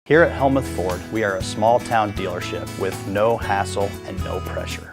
Here at Helmuth Ford, we are a small-town dealership with no hassle and no pressure.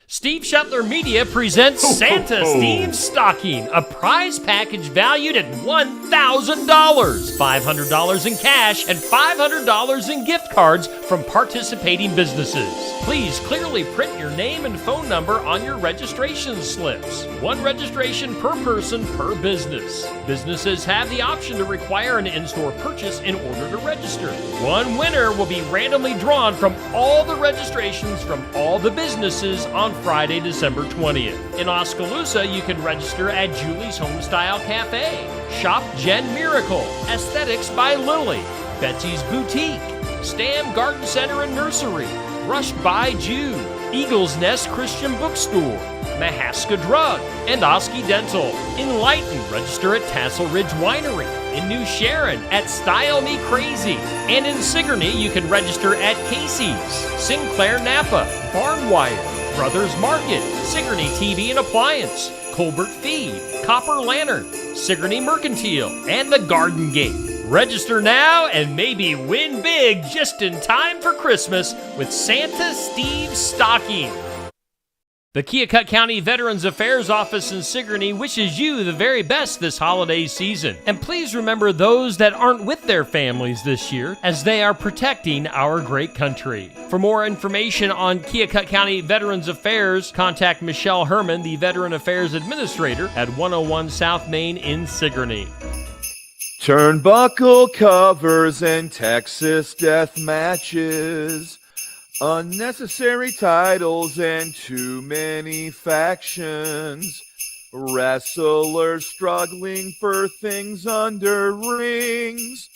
Steve Shetler Media presents Santa Steve's Stocking, a prize package valued at $1,000. $500 in cash and $500 in gift cards from participating businesses. Please clearly print your name and phone number on your registration slips. One registration per person per business. Businesses have the option to require an in-store purchase in order to register. One winner will be randomly drawn from all the registrations from all the businesses on Friday, December 20th. In Oskaloosa, you can register at Julie's Homestyle Cafe, Shop Jen Miracle, Aesthetics by Lily, Betsy's Boutique, Stam Garden Center and Nursery, Rushed by Jude, Eagle's Nest Christian Bookstore, Mahaska Drug, and Oski Dental. In Lighton, register at Tassel Ridge Winery. In New Sharon, at Style Me Crazy. And in Sigourney, you can register at Casey's, Sinclair Napa, Barnwire, Brothers Market, Sigourney TV and Appliance, Colbert Feed, Copper Lantern, Sigourney Mercantile, and the Garden Gate. Register now and maybe win big just in time for Christmas with Santa Steve's Stocking. The Keokuk County Veterans Affairs Office in Sigourney wishes you the very best this holiday season. And please remember those that aren't with their families this year, as they are protecting our great country. For more information on Keokuk County Veterans Affairs, contact Michelle Herman, the Veteran Affairs Administrator, at 101 South Main in Sigourney. Turnbuckle covers and Texas death matches. Unnecessary titles and too many factions. Wrestlers struggling for things under rings.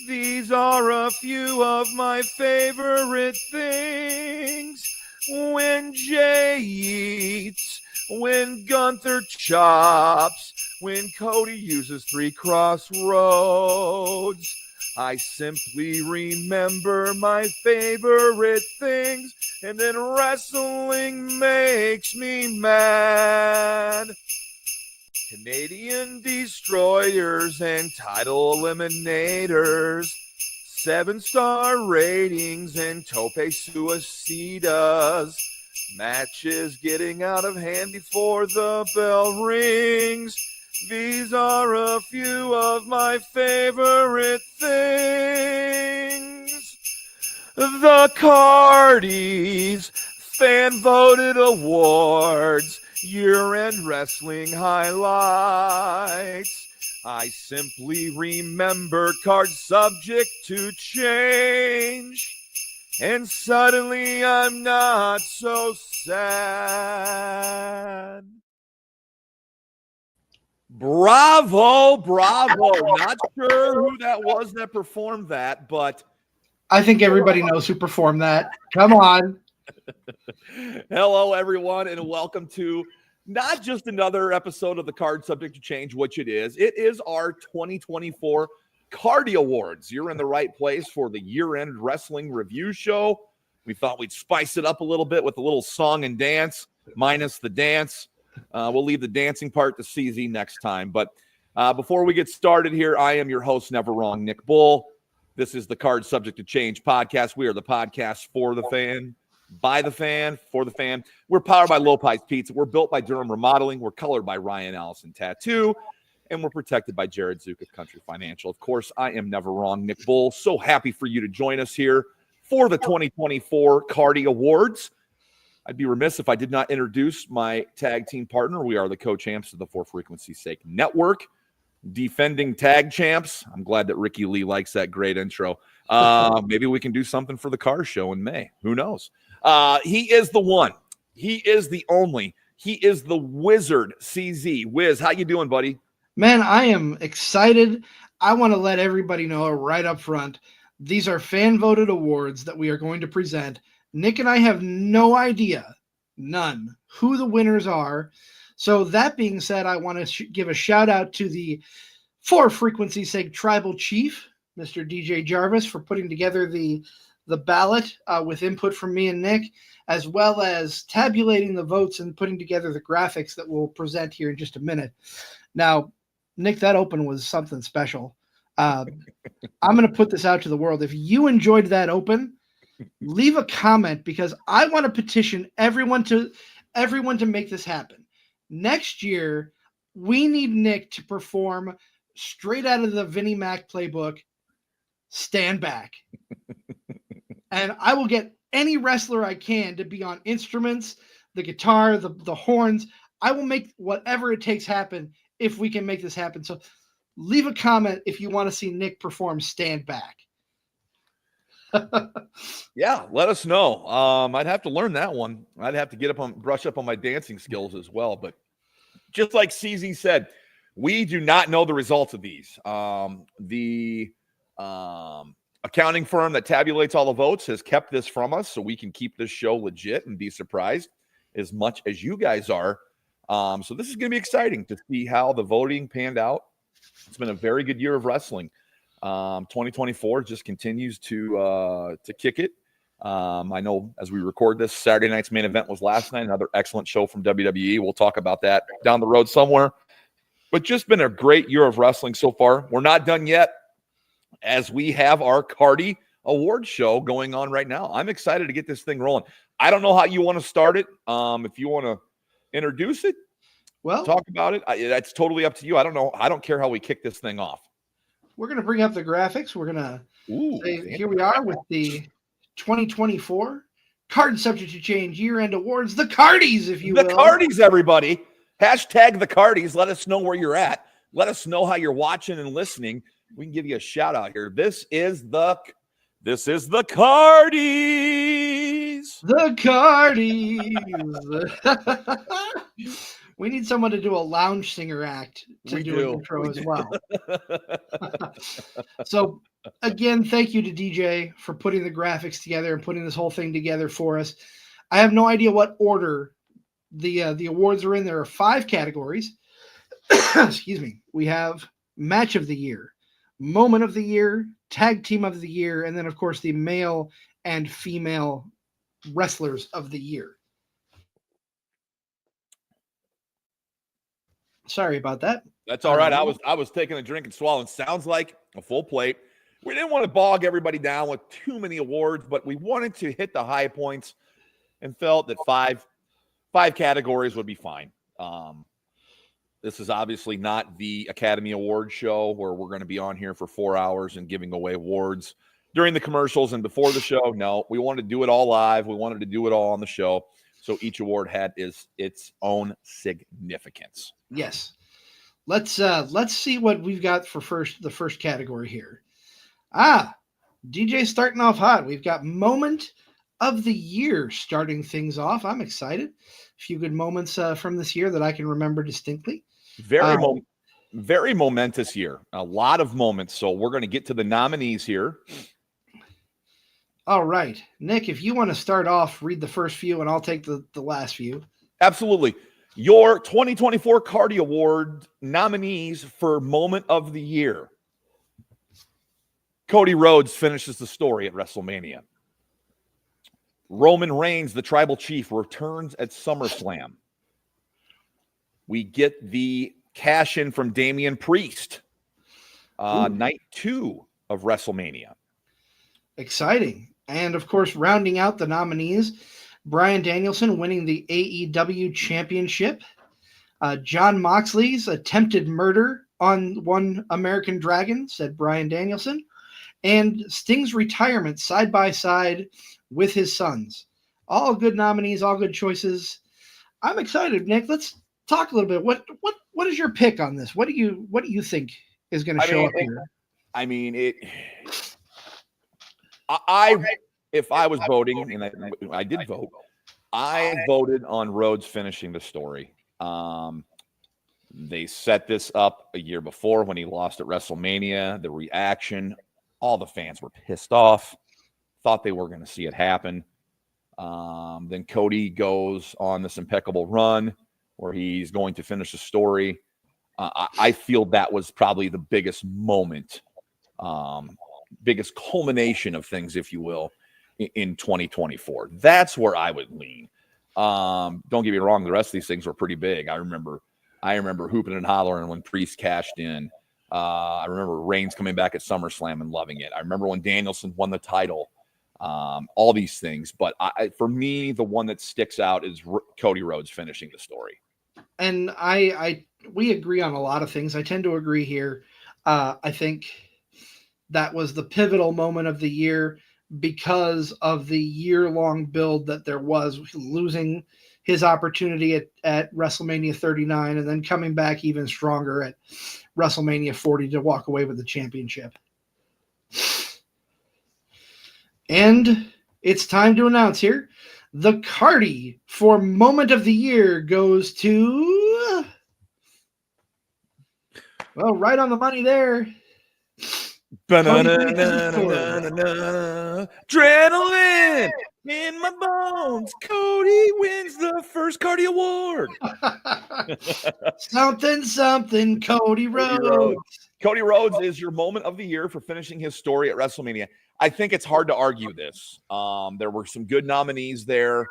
These are a few of my favorite things. When Jay eats, when Gunther chops, when Cody uses 3 crossroads. I simply remember my favorite things, and then wrestling makes me mad. Canadian destroyers and title eliminators, 7-star ratings and tope suicidas, matches getting out of hand before the bell rings. These are a few of my favorite things. The Cardis fan-voted awards, year-end wrestling highlights. I simply remember cards subject to change, and suddenly I'm not so sad. Bravo, bravo. Not sure who that was that performed that, but I think everybody knows who performed that. Come on. Hello, everyone, and welcome to not just another episode of the Card Subject to Change, which it is. It is our 2024 Cardi Awards. You're in the right place for the year-end wrestling review show. We thought we'd spice it up a little bit with a little song and dance, minus the dance. We'll leave the dancing part to CZ next time. But before we get started here, I am your host, Never Wrong, Nick Bull. This is the Card Subject to Change podcast. We are the podcast for the fan, by the fan, for the fan. We're powered by Lopez Pizza. We're built by Durham Remodeling. We're colored by Ryan Allison Tattoo. And we're protected by Jared Zook of Country Financial. Of course, I am Never Wrong, Nick Bull. So happy for you to join us here for the 2024 Cardi Awards. I'd be remiss if I did not introduce my tag team partner. We are the co-champs of the For Frequency's Sake Network, defending tag champs. I'm glad that Ricky Lee likes that great intro. Maybe we can do something for the car show in May. Who knows? He is the one. He is the only. He is the wizard, CZ. Wiz, how you doing, buddy? Man, I am excited. I want to let everybody know right up front, these are fan-voted awards that we are going to present. Nick and I have no idea, none, who the winners are. So that being said, I want to give a shout out to the For Frequency's Sake Tribal Chief, Mr. DJ Jarvis, for putting together the ballot with input from me and Nick, as well as tabulating the votes and putting together the graphics that we'll present here in just a minute. Now, Nick, that open was something special. I'm going to put this out to the world. If you enjoyed that open, leave a comment because I want to petition everyone to make this happen. Next year, we need Nick to perform straight out of the Vinnie Mac playbook, Stand Back. And I will get any wrestler I can to be on instruments, the guitar, the horns. I will make whatever it takes happen if we can make this happen. So leave a comment if you want to see Nick perform Stand Back. Yeah, let us know. I'd have to learn that one. I'd have to brush up on my dancing skills as well. But just like CZ said, we do not know the results of these. The accounting firm that tabulates all the votes has kept this from us so we can keep this show legit and be surprised as much as you guys are. So this is going to be exciting to see how the voting panned out. It's been a very good year of wrestling. 2024 just continues to kick it. I know as we record this, Saturday night's main event was last night. Another excellent show from WWE. We'll talk about that down the road somewhere. But just been a great year of wrestling so far. We're not done yet, as we have our Cardi Award show going on right now. I'm excited to get this thing rolling. I don't know how you want to start it. If you want to introduce it, well, talk about it. That's totally up to you. I don't know. I don't care how we kick this thing off. We're going to bring up the graphics. We're going to say, here we are with the 2024 Card Subject to Change year-end awards, the Cardis, if you will. The Cardis, everybody. Hashtag the Cardis. Let us know where you're at. Let us know how you're watching and listening. We can give you a shout out here. This is the Cardis. The Cardis. We need someone to do a lounge singer act to do an intro as well. So, again, thank you to DJ for putting the graphics together and putting this whole thing together for us. I have no idea what order the awards are in. There are 5 categories. Excuse me. We have Match of the Year, Moment of the Year, Tag Team of the Year, and then, of course, the Male and Female Wrestlers of the Year. Sorry about that. That's all right. I was taking a drink and swallowing. Sounds like a full plate. We didn't want to bog everybody down with too many awards, but we wanted to hit the high points and felt that five categories would be fine. This is obviously not the Academy Awards show where we're going to be on here for 4 hours and giving away awards during the commercials and before the show. No, we wanted to do it all live. We wanted to do it all on the show. So each award had its own significance. Yes. Let's see what we've got for the first category here. DJ starting off hot. We've got Moment of the Year starting things off. I'm excited. A few good moments from this year that I can remember distinctly. Very momentous year. A lot of moments. So we're going to get to the nominees here. All right. Nick, if you want to start off, read the first few, and I'll take the last few. Absolutely. Your 2024 Cardi Award nominees for Moment of the Year. Cody Rhodes finishes the story at WrestleMania. Roman Reigns, the Tribal Chief, returns at SummerSlam. We get the cash-in from Damian Priest. Night 2 of WrestleMania. Exciting. And, of course, rounding out the nominees, Bryan Danielson winning the AEW Championship. Jon Moxley's attempted murder on one American Dragon, said Bryan Danielson. And Sting's retirement side by side with his sons. All good nominees, all good choices. I'm excited, Nick. Let's talk a little bit. What is your pick on this? What do you think is going to show up here? I mean, if I was voting, and I did vote, I voted on Rhodes finishing the story. They set this up a year before when he lost at WrestleMania. The reaction, all the fans were pissed off, thought they were going to see it happen. Then Cody goes on this impeccable run where he's going to finish the story. I feel that was probably the biggest moment, biggest culmination of things, if you will, in 2024. That's where I would lean. Don't get me wrong, the rest of these things were pretty big. I remember hooping and hollering when Priest cashed in. I remember Reigns coming back at SummerSlam and loving it. I remember when Danielson won the title. All these things, but for me, the one that sticks out is Cody Rhodes finishing the story. And we agree on a lot of things. I tend to agree here. I think that was the pivotal moment of the year because of the year-long build that there was, losing his opportunity at WrestleMania 39 and then coming back even stronger at WrestleMania 40 to walk away with the championship. And it's time to announce here, the Cardi for Moment of the Year goes to, well, right on the money there. Adrenaline in my bones. Cody wins the first Cardi Award. something, Cody Rhodes. Cody Rhodes is your moment of the year for finishing his story at WrestleMania. I think it's hard to argue this. There were some good nominees there.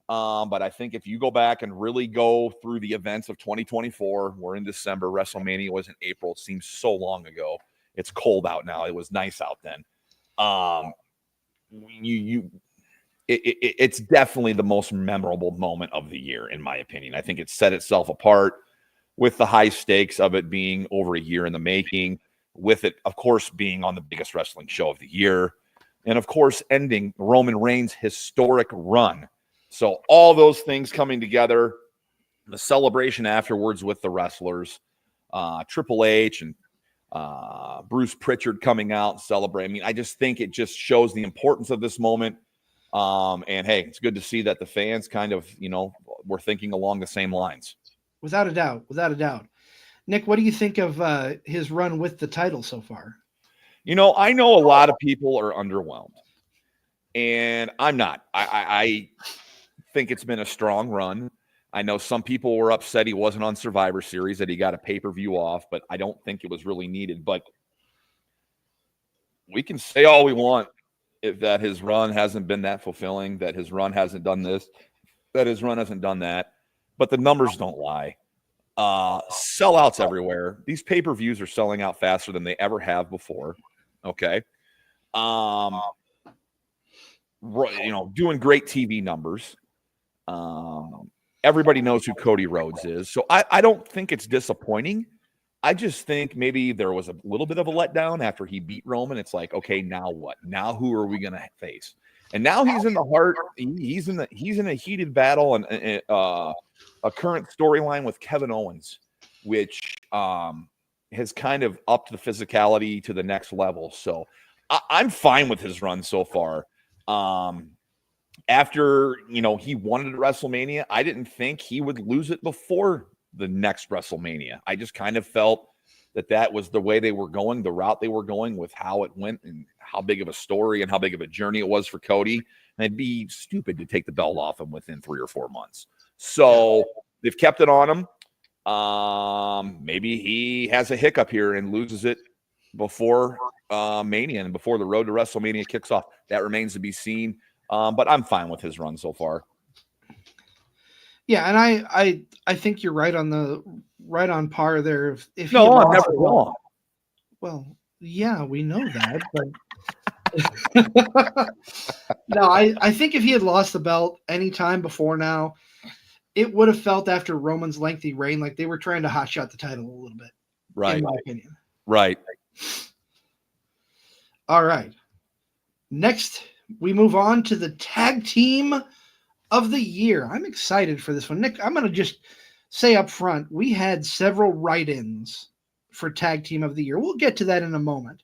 But I think if you go back and really go through the events of 2024, we're in December. WrestleMania was in April. It seems so long ago. It's cold out now. It was nice out then. It's definitely the most memorable moment of the year, in my opinion. I think it set itself apart with the high stakes of it being over a year in the making, with it, of course, being on the biggest wrestling show of the year, and, of course, ending Roman Reigns' historic run. So all those things coming together, the celebration afterwards with the wrestlers, Triple H and Bruce Pritchard coming out and celebrating. I mean, I just think it just shows the importance of this moment. And, hey, it's good to see that the fans kind of, were thinking along the same lines. Without a doubt. Nick, what do you think of his run with the title so far? I know a lot of people are underwhelmed, and I'm not. I think it's been a strong run. I know some people were upset he wasn't on Survivor Series, that he got a pay-per-view off, but I don't think it was really needed. But we can say all we want that his run hasn't been that fulfilling, that his run hasn't done this, that his run hasn't done that. But the numbers don't lie. Sellouts everywhere. These pay-per-views are selling out faster than they ever have before. Okay. Doing great TV numbers. Everybody knows who Cody Rhodes is. So I don't think it's disappointing. I just think maybe there was a little bit of a letdown after he beat Roman. It's like, okay, now what? Now who are we going to face? And now he's in the heart. He's in a heated battle and a current storyline with Kevin Owens, which has kind of upped the physicality to the next level. So I'm fine with his run so far. After, he won it at WrestleMania, I didn't think he would lose it before the next WrestleMania. I just kind of felt that was the way they were going, the route they were going with how it went and how big of a story and how big of a journey it was for Cody. And it'd be stupid to take the belt off him within 3 or 4 months. So they've kept it on him. Maybe he has a hiccup here and loses it before Mania and before the road to WrestleMania kicks off. That remains to be seen. But I'm fine with his run so far. Yeah, and I think you're right on par there. If no, I'm never wrong. Well, yeah, we know that, but no, I think if he had lost the belt any time before now, it would have felt after Roman's lengthy reign like they were trying to hotshot the title a little bit. Right. In my opinion. Right. All right. Next, we move on to the tag team of the year. I'm excited for this one. Nick, I'm going to just say up front, we had several write-ins for tag team of the year. We'll get to that in a moment.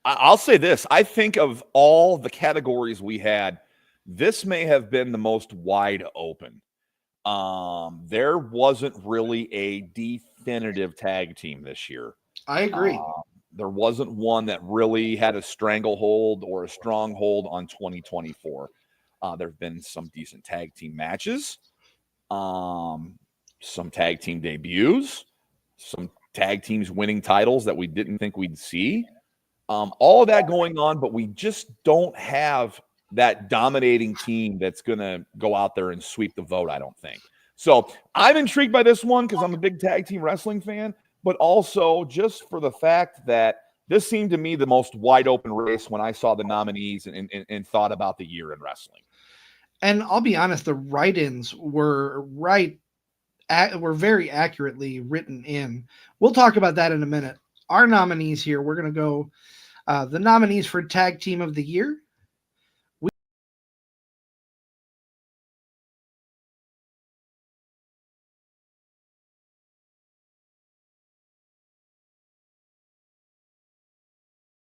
I'll say this. I think of all the categories we had, this may have been the most wide open. There wasn't really a definitive tag team this year. I agree. There wasn't one that really had a stranglehold or a stronghold on 2024. There have been some decent tag team matches, some tag team debuts, some tag teams winning titles that we didn't think we'd see. All of that going on, but we just don't have that dominating team that's going to go out there and sweep the vote, I don't think. So I'm intrigued by this one because I'm a big tag team wrestling fan. but also just for the fact that this seemed to me the most wide open race when I saw the nominees and thought about the year in wrestling. And I'll be honest, the write-ins were were very accurately written in. We'll talk about that in a minute. Our nominees here, we're going to go the nominees for Tag Team of the Year,